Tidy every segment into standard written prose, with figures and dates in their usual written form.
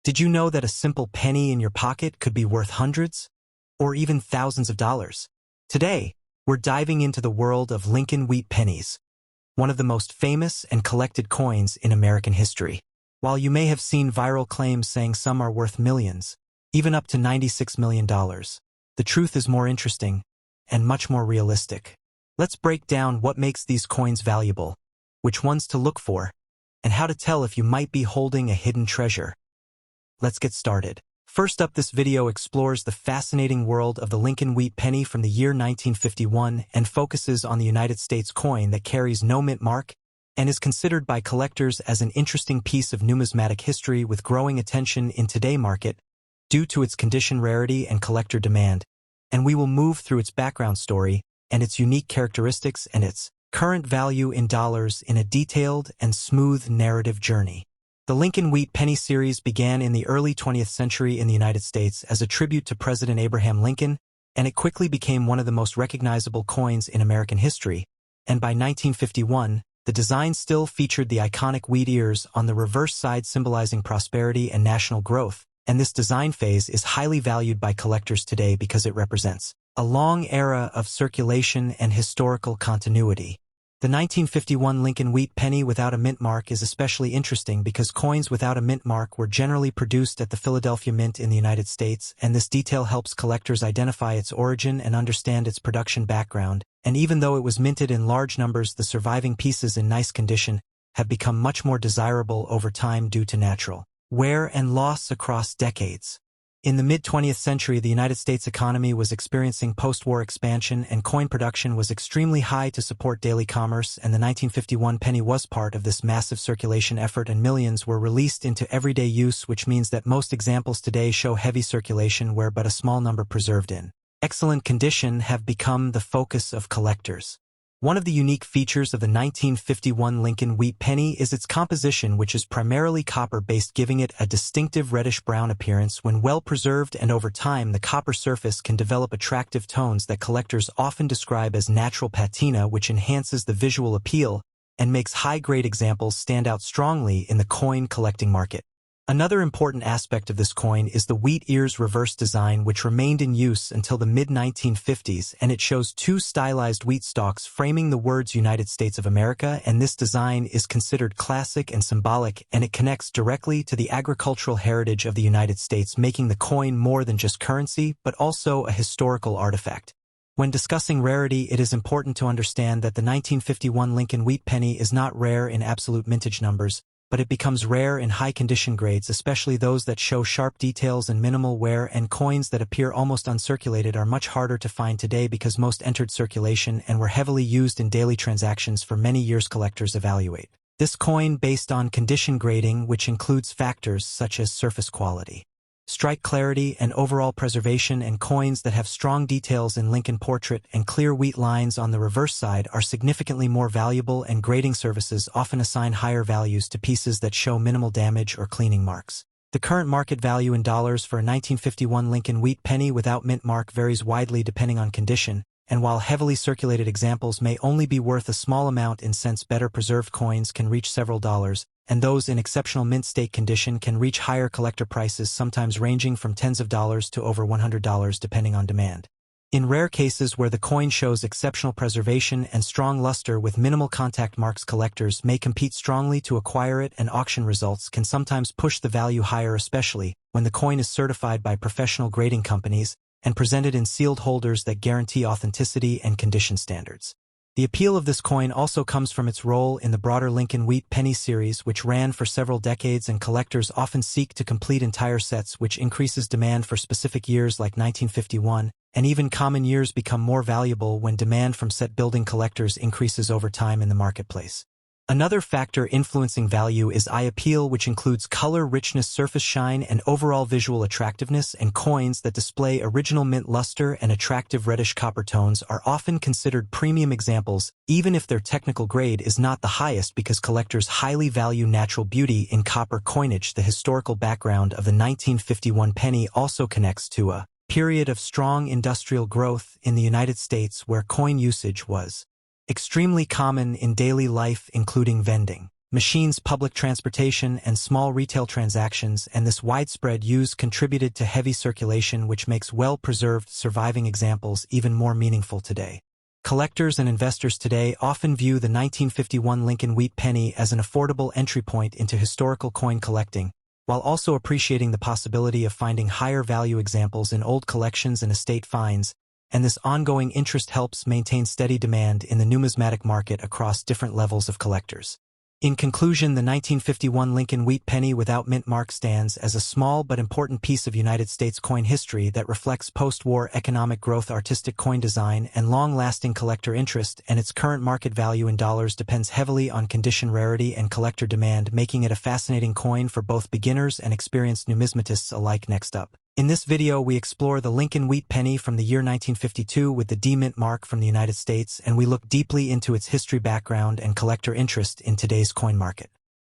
Did you know that a simple penny in your pocket could be worth hundreds or even thousands of dollars? Today, we're diving into the world of Lincoln Wheat Pennies, one of the most famous and collected coins in American history. While you may have seen viral claims saying some are worth millions, even up to $96 million, the truth is more interesting and much more realistic. Let's break down what makes these coins valuable, which ones to look for, and how to tell if you might be holding a hidden treasure. Let's get started. First up, this video explores the fascinating world of the Lincoln Wheat Penny from the year 1951 and focuses on the United States coin that carries no mint mark and is considered by collectors as an interesting piece of numismatic history with growing attention in today's market due to its condition, rarity, and collector demand. And we will move through its background story and its unique characteristics and its current value in dollars in a detailed and smooth narrative journey. The Lincoln Wheat Penny series began in the early 20th century in the United States as a tribute to President Abraham Lincoln, and it quickly became one of the most recognizable coins in American history. And by 1951, the design still featured the iconic wheat ears on the reverse side, symbolizing prosperity and national growth. And this design phase is highly valued by collectors today because it represents a long era of circulation and historical continuity. The 1951 Lincoln Wheat Penny without a mint mark is especially interesting because coins without a mint mark were generally produced at the Philadelphia Mint in the United States, and this detail helps collectors identify its origin and understand its production background. And even though it was minted in large numbers, the surviving pieces in nice condition have become much more desirable over time due to natural wear and loss across decades. In the mid-20th century, the United States economy was experiencing post-war expansion and coin production was extremely high to support daily commerce, and the 1951 penny was part of this massive circulation effort, and millions were released into everyday use, which means that most examples today show heavy circulation where but a small number preserved in excellent condition have become the focus of collectors. One of the unique features of the 1951 Lincoln Wheat Penny is its composition, which is primarily copper-based, giving it a distinctive reddish-brown appearance when well preserved, and over time the copper surface can develop attractive tones that collectors often describe as natural patina, which enhances the visual appeal and makes high-grade examples stand out strongly in the coin collecting market. Another important aspect of this coin is the wheat ears reverse design, which remained in use until the mid-1950s, and it shows two stylized wheat stalks framing the words United States of America, and this design is considered classic and symbolic, and it connects directly to the agricultural heritage of the United States, making the coin more than just currency, but also a historical artifact. When discussing rarity, it is important to understand that the 1951 Lincoln Wheat Penny is not rare in absolute mintage numbers, but it becomes rare in high-condition grades, especially those that show sharp details and minimal wear, and coins that appear almost uncirculated are much harder to find today because most entered circulation and were heavily used in daily transactions for many years. Collectors evaluate this coin based on condition grading, which includes factors such as surface quality, strike clarity, and overall preservation, and coins that have strong details in Lincoln portrait and clear wheat lines on the reverse side are significantly more valuable, and grading services often assign higher values to pieces that show minimal damage or cleaning marks. The current market value in dollars for a 1951 Lincoln Wheat Penny without mint mark varies widely depending on condition, and while heavily circulated examples may only be worth a small amount in cents, better preserved coins can reach several dollars, and those in exceptional mint state condition can reach higher collector prices, sometimes ranging from tens of dollars to over $100 depending on demand. In rare cases where the coin shows exceptional preservation and strong luster with minimal contact marks, collectors may compete strongly to acquire it, and auction results can sometimes push the value higher, especially when the coin is certified by professional grading companies and presented in sealed holders that guarantee authenticity and condition standards. The appeal of this coin also comes from its role in the broader Lincoln Wheat Penny series, which ran for several decades, and collectors often seek to complete entire sets, which increases demand for specific years like 1951, and even common years become more valuable when demand from set-building collectors increases over time in the marketplace. Another factor influencing value is eye appeal, which includes color richness, surface shine, and overall visual attractiveness, and coins that display original mint luster and attractive reddish copper tones are often considered premium examples, even if their technical grade is not the highest, because collectors highly value natural beauty in copper coinage. The historical background of the 1951 penny also connects to a period of strong industrial growth in the United States where coin usage was extremely common in daily life, including vending Machines, public transportation, and small retail transactions, and this widespread use contributed to heavy circulation, which makes well-preserved surviving examples even more meaningful today. Collectors and investors today often view the 1951 Lincoln Wheat Penny as an affordable entry point into historical coin collecting, while also appreciating the possibility of finding higher value examples in old collections and estate finds, and this ongoing interest helps maintain steady demand in the numismatic market across different levels of collectors. In conclusion, the 1951 Lincoln Wheat Penny without mint mark stands as a small but important piece of United States coin history that reflects post-war economic growth, artistic coin design, and long-lasting collector interest, and its current market value in dollars depends heavily on condition, rarity, and collector demand, making it a fascinating coin for both beginners and experienced numismatists alike. Next up, in this video, we explore the Lincoln Wheat Penny from the year 1952 with the D-Mint mark from the United States, and we look deeply into its history, background, and collector interest in today's coin market.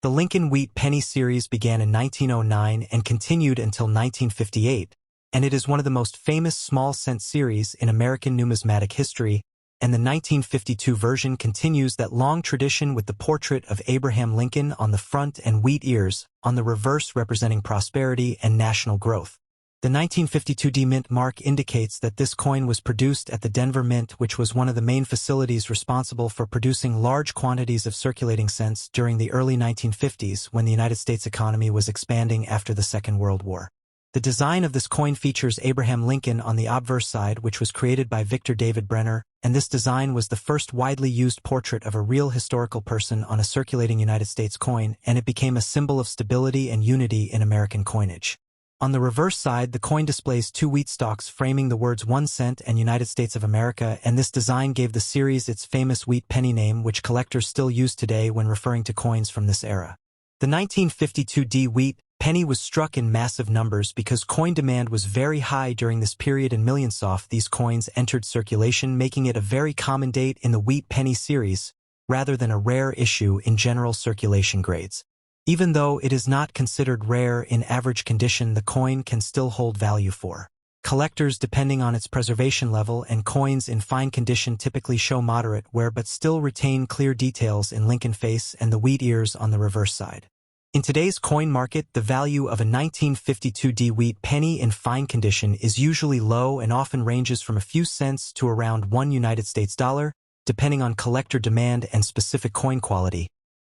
The Lincoln Wheat Penny series began in 1909 and continued until 1958, and it is one of the most famous small cent series in American numismatic history, and the 1952 version continues that long tradition with the portrait of Abraham Lincoln on the front and wheat ears on the reverse, representing prosperity and national growth. The 1952 D-Mint mark indicates that this coin was produced at the Denver Mint, which was one of the main facilities responsible for producing large quantities of circulating cents during the early 1950s when the United States economy was expanding after the Second World War. The design of this coin features Abraham Lincoln on the obverse side, which was created by Victor David Brenner, and this design was the first widely used portrait of a real historical person on a circulating United States coin, and it became a symbol of stability and unity in American coinage. On the reverse side, the coin displays two wheat stalks framing the words 1 cent and United States of America, and this design gave the series its famous wheat penny name, which collectors still use today when referring to coins from this era. The 1952 D-Wheat Penny was struck in massive numbers because coin demand was very high during this period, and millions of these coins entered circulation, making it a very common date in the Wheat Penny series, rather than a rare issue in general circulation grades. Even though it is not considered rare in average condition, the coin can still hold value for collectors depending on its preservation level, and coins in fine condition typically show moderate wear but still retain clear details in Lincoln face and the wheat ears on the reverse side. In today's coin market, the value of a 1952 D-Wheat Penny in fine condition is usually low and often ranges from a few cents to around $1, depending on collector demand and specific coin quality,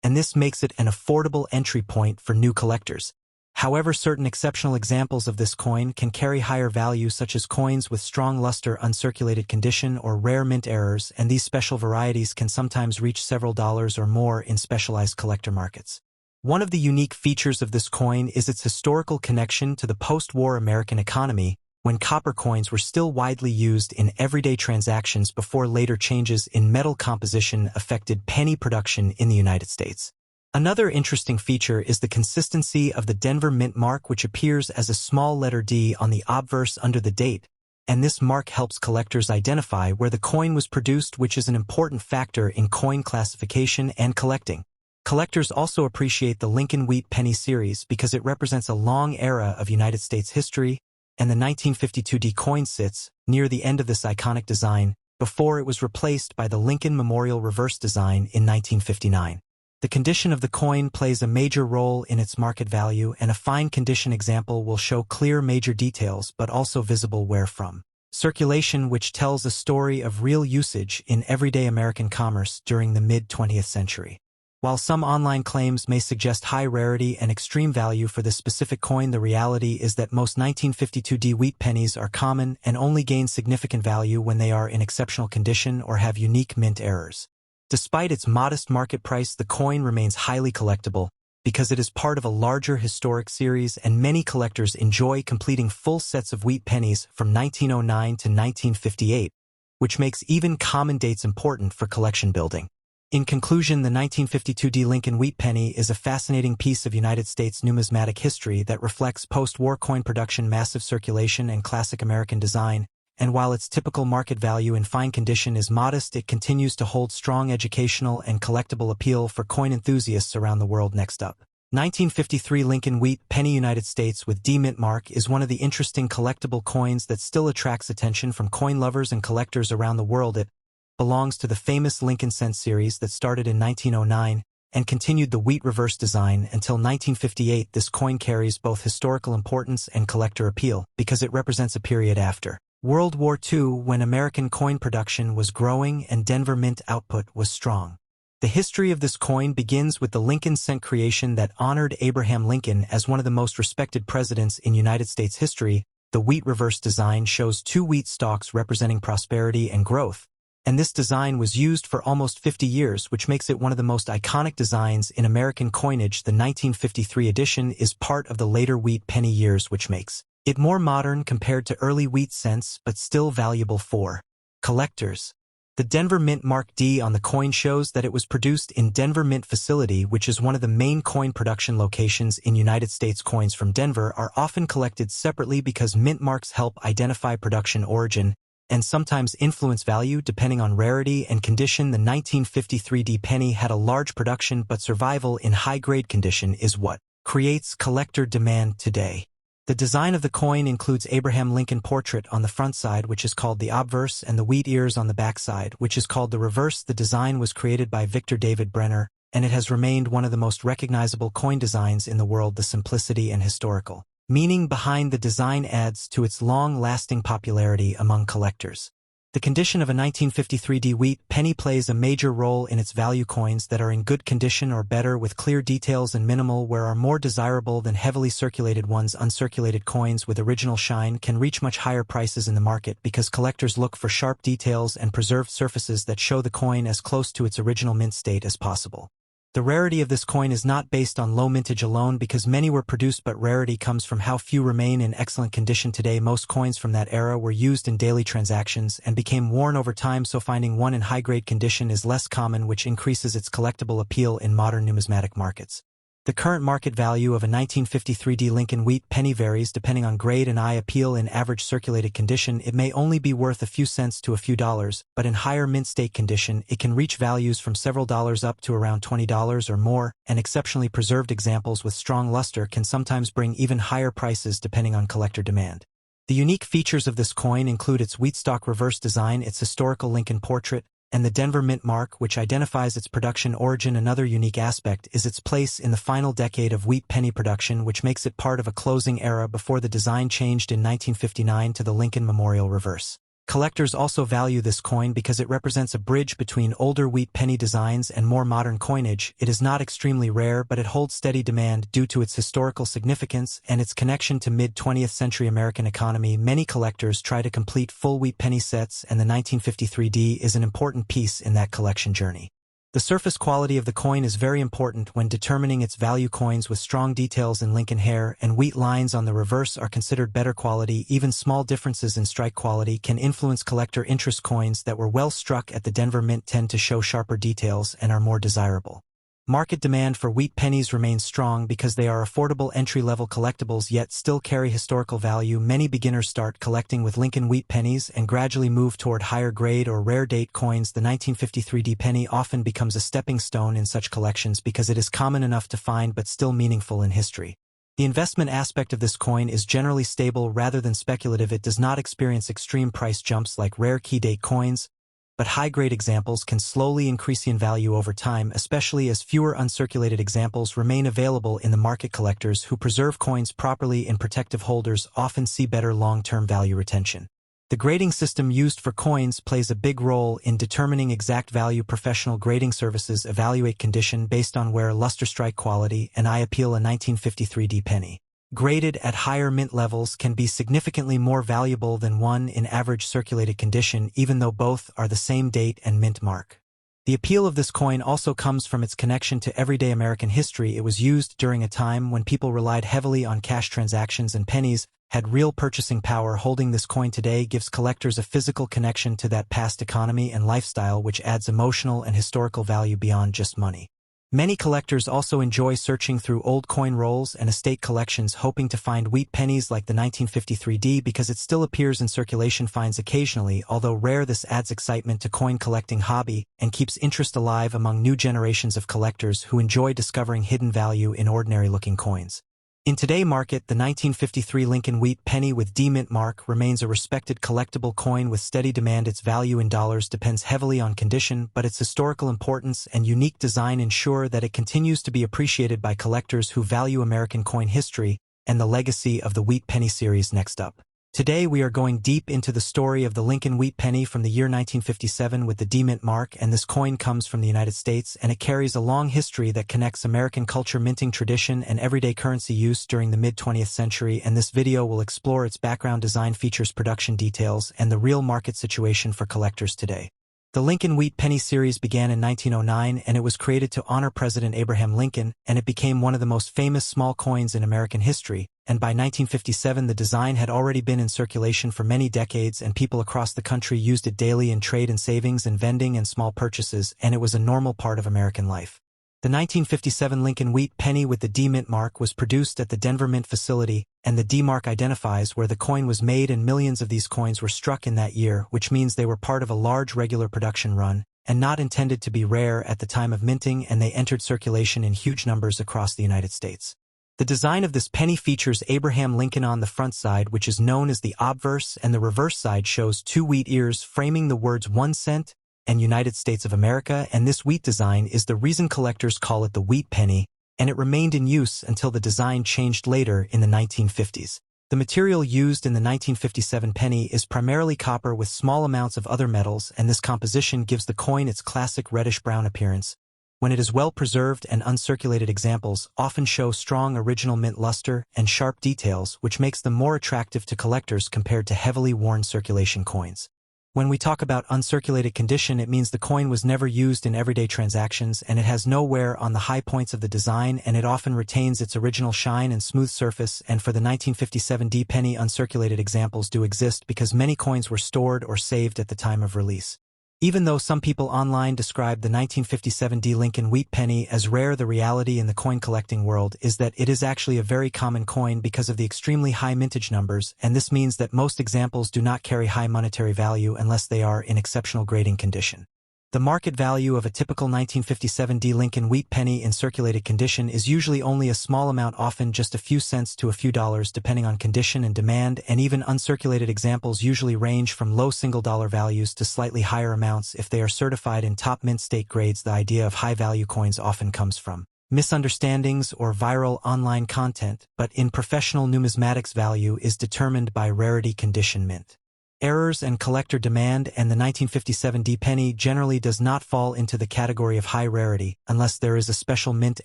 and this makes it an affordable entry point for new collectors. However, certain exceptional examples of this coin can carry higher value, such as coins with strong luster, uncirculated condition, or rare mint errors, and these special varieties can sometimes reach several dollars or more in specialized collector markets. One of the unique features of this coin is its historical connection to the post-war American economy, when copper coins were still widely used in everyday transactions before later changes in metal composition affected penny production in the United States. Another interesting feature is the consistency of the Denver Mint mark, which appears as a small letter D on the obverse under the date, and this mark helps collectors identify where the coin was produced, which is an important factor in coin classification and collecting. Collectors also appreciate the Lincoln Wheat Penny series because it represents a long era of United States history, and the 1952 D coin sits near the end of this iconic design before it was replaced by the Lincoln Memorial reverse design in 1959. The condition of the coin plays a major role in its market value, and a fine condition example will show clear major details but also visible wear from circulation, which tells a story of real usage in everyday American commerce during the mid-20th century. While some online claims may suggest high rarity and extreme value for this specific coin, the reality is that most 1952 D-Wheat pennies are common and only gain significant value when they are in exceptional condition or have unique mint errors. Despite its modest market price, the coin remains highly collectible because it is part of a larger historic series, and many collectors enjoy completing full sets of wheat pennies from 1909 to 1958, which makes even common dates important for collection building. In conclusion, the 1952 D Lincoln Wheat Penny is a fascinating piece of United States numismatic history that reflects post-war coin production, massive circulation, and classic American design, and while its typical market value in fine condition is modest, it continues to hold strong educational and collectible appeal for coin enthusiasts around the world. Next up, 1953 Lincoln Wheat Penny United States with D-Mint mark is one of the interesting collectible coins that still attracts attention from coin lovers and collectors around the world. It belongs to the famous Lincoln Cent series that started in 1909 and continued the wheat reverse design until 1958. This coin carries both historical importance and collector appeal because it represents a period after World War II when American coin production was growing and Denver Mint output was strong. The history of this coin begins with the Lincoln cent creation that honored Abraham Lincoln as one of the most respected presidents in United States history. The wheat reverse design shows two wheat stalks representing prosperity and growth, and this design was used for almost 50 years, which makes it one of the most iconic designs in American coinage. The 1953 edition is part of the later wheat penny years, which makes it more modern compared to early wheat cents, but still valuable for collectors. The Denver Mint Mark D on the coin shows that it was produced in Denver Mint facility, which is one of the main coin production locations in United States. Coins from Denver are often collected separately because mint marks help identify production origin and sometimes influence value depending on rarity and condition. The 1953 D penny had a large production, but survival in high-grade condition is what creates collector demand today. The design of the coin includes Abraham Lincoln portrait on the front side, which is called the obverse, and the wheat ears on the back side, which is called the reverse. The design was created by Victor David Brenner, and it has remained one of the most recognizable coin designs in the world. The simplicity and historical meaning behind the design adds to its long-lasting popularity among collectors. The condition of a 1953 D wheat penny plays a major role in its value. Coins that are in good condition or better with clear details and minimal wear are more desirable than heavily circulated ones. Uncirculated coins with original shine can reach much higher prices in the market because collectors look for sharp details and preserved surfaces that show the coin as close to its original mint state as possible. The rarity of this coin is not based on low mintage alone because many were produced, but rarity comes from how few remain in excellent condition today. Most coins from that era were used in daily transactions and became worn over time, so finding one in high-grade condition is less common, which increases its collectible appeal in modern numismatic markets. The current market value of a 1953 D Lincoln Wheat penny varies depending on grade and eye appeal. In average circulated condition, it may only be worth a few cents to a few dollars, but in higher mint state condition, it can reach values from several dollars up to around $20 or more, and exceptionally preserved examples with strong luster can sometimes bring even higher prices depending on collector demand. The unique features of this coin include its wheatstock reverse design, its historical Lincoln portrait, and the Denver Mint mark, which identifies its production origin. Another unique aspect is its place in the final decade of wheat penny production, which makes it part of a closing era before the design changed in 1959 to the Lincoln Memorial reverse. Collectors also value this coin because it represents a bridge between older wheat penny designs and more modern coinage. It is not extremely rare, but it holds steady demand due to its historical significance and its connection to mid-20th century American economy. Many collectors try to complete full wheat penny sets, and the 1953 D is an important piece in that collection journey. The surface quality of the coin is very important when determining its value. Coins with strong details in Lincoln hair and wheat lines on the reverse are considered better quality. Even small differences in strike quality can influence collector interest. Coins that were well struck at the Denver Mint tend to show sharper details and are more desirable. Market demand for wheat pennies remains strong because they are affordable entry-level collectibles yet still carry historical value. Many beginners start collecting with Lincoln Wheat Pennies and gradually move toward higher grade or rare date coins. The 1953 D penny often becomes a stepping stone in such collections because it is common enough to find but still meaningful in history. The investment aspect of this coin is generally stable rather than speculative. It does not experience extreme price jumps like rare key date coins, but high-grade examples can slowly increase in value over time, especially as fewer uncirculated examples remain available in the market. Collectors who preserve coins properly in protective holders often see better long-term value retention. The grading system used for coins plays a big role in determining exact value. Professional grading services evaluate condition based on wear, luster, strike quality, and eye appeal. A 1953 D penny graded at higher mint levels can be significantly more valuable than one in average circulated condition, even though both are the same date and mint mark. The appeal of this coin also comes from its connection to everyday American history. It was used during a time when people relied heavily on cash transactions, and pennies had real purchasing power. Holding this coin today gives collectors a physical connection to that past economy and lifestyle, which adds emotional and historical value beyond just money. Many collectors also enjoy searching through old coin rolls and estate collections, hoping to find wheat pennies like the 1953 D because it still appears in circulation. Finds occasionally, although rare. This adds excitement to coin collecting hobby and keeps interest alive among new generations of collectors who enjoy discovering hidden value in ordinary-looking coins. In today's market, the 1953 Lincoln Wheat Penny with D-Mint mark remains a respected collectible coin with steady demand. Its value in dollars depends heavily on condition, but its historical importance and unique design ensure that it continues to be appreciated by collectors who value American coin history and the legacy of the Wheat Penny series. Next up. Today we are going deep into the story of the Lincoln Wheat Penny from the year 1957 with the D-Mint mark, and this coin comes from the United States and it carries a long history that connects American culture, minting tradition, and everyday currency use during the mid-20th century, and this video will explore its background, design features, production details, and the real market situation for collectors today. The Lincoln Wheat Penny series began in 1909 and it was created to honor President Abraham Lincoln, and it became one of the most famous small coins in American history, and by 1957 the design had already been in circulation for many decades and people across the country used it daily in trade and savings and vending and small purchases, and it was a normal part of American life. The 1957 Lincoln Wheat Penny with the D-Mint mark was produced at the Denver Mint facility, and the D mark identifies where the coin was made, and millions of these coins were struck in that year, which means they were part of a large regular production run, and not intended to be rare at the time of minting, and they entered circulation in huge numbers across the United States. The design of this penny features Abraham Lincoln on the front side, which is known as the obverse, and the reverse side shows two wheat ears framing the words 1 cent and United States of America, and this wheat design is the reason collectors call it the Wheat Penny, and it remained in use until the design changed later in the 1950s. The material used in the 1957 penny is primarily copper with small amounts of other metals, and this composition gives the coin its classic reddish-brown appearance. When it is well preserved, and uncirculated examples often show strong original mint luster and sharp details, which makes them more attractive to collectors compared to heavily worn circulation coins. When we talk about uncirculated condition, it means the coin was never used in everyday transactions and it has no wear on the high points of the design, and it often retains its original shine and smooth surface. And for the 1957 D penny, uncirculated examples do exist because many coins were stored or saved at the time of release. Even though some people online describe the 1957 D Lincoln Wheat Penny as rare, the reality in the coin collecting world is that it is actually a very common coin because of the extremely high mintage numbers, and this means that most examples do not carry high monetary value unless they are in exceptional grading condition. The market value of a typical 1957 D Lincoln Wheat Penny in circulated condition is usually only a small amount, often just a few cents to a few dollars depending on condition and demand, and even uncirculated examples usually range from low single-dollar values to slightly higher amounts if they are certified in top mint state grades. The idea of high-value coins often comes from misunderstandings or viral online content, but in professional numismatics, value is determined by rarity, condition, mint errors, and collector demand, and the 1957 D penny generally does not fall into the category of high rarity unless there is a special mint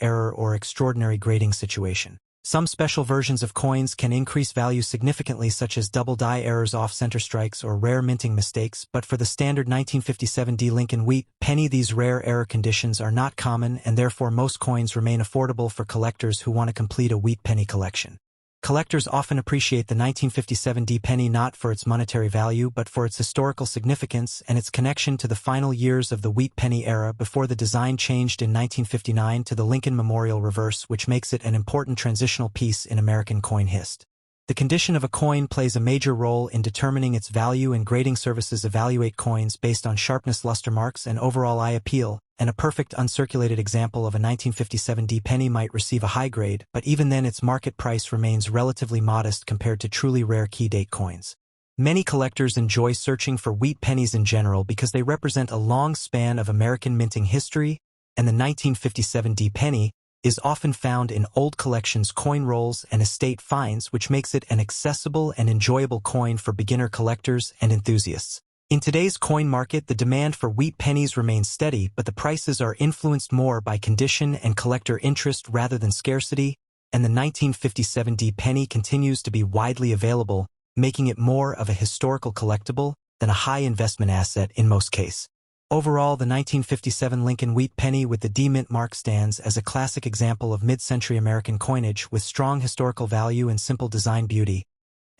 error or extraordinary grading situation. Some special versions of coins can increase value significantly, such as double die errors, off-center strikes, or rare minting mistakes, but for the standard 1957 D Lincoln Wheat Penny, these rare error conditions are not common, and therefore most coins remain affordable for collectors who want to complete a wheat penny collection. Collectors often appreciate the 1957 D penny not for its monetary value but for its historical significance and its connection to the final years of the wheat penny era before the design changed in 1959 to the Lincoln Memorial reverse, which makes it an important transitional piece in American coin history. The condition of a coin plays a major role in determining its value, and grading services evaluate coins based on sharpness, luster marks, and overall eye appeal, and a perfect uncirculated example of a 1957 D penny might receive a high grade, but even then its market price remains relatively modest compared to truly rare key date coins. Many collectors enjoy searching for wheat pennies in general because they represent a long span of American minting history, and the 1957 D penny is often found in old collections, coin rolls, and estate finds, which makes it an accessible and enjoyable coin for beginner collectors and enthusiasts. In today's coin market, the demand for wheat pennies remains steady, but the prices are influenced more by condition and collector interest rather than scarcity, and the 1957 D penny continues to be widely available, making it more of a historical collectible than a high investment asset in most cases. Overall, the 1957 Lincoln Wheat Penny with the D-Mint mark stands as a classic example of mid-century American coinage with strong historical value and simple design beauty.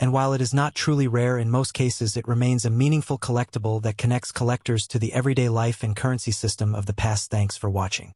And while it is not truly rare in most cases, it remains a meaningful collectible that connects collectors to the everyday life and currency system of the past. Thanks for watching.